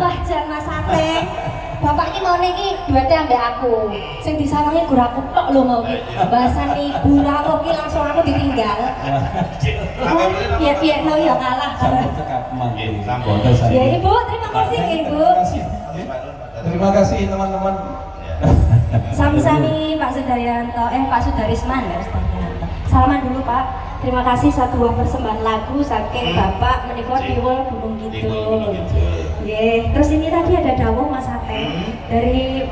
Wah, jan Mas Sate. Bapak ki mau niki duete ambek aku. Sing disawangi gur aku tok lho mau ki. Bahasan ibu ra kok ki langsung aku ditinggal. Piye-piye no ya kalah. Sampai cekap mangke. Ya Ibu, terima kasih Ibu. Terima kasih teman-teman. Sami-sami Pak Sudaryanto, Pak Sudarisman ya Sudaryanto. Salaman dulu Pak. Terima kasih satu buah persembahan lagu saking Bapak menika Diwul Gunung Kidul. Terus ini tadi ada dawuh Mas Sate dari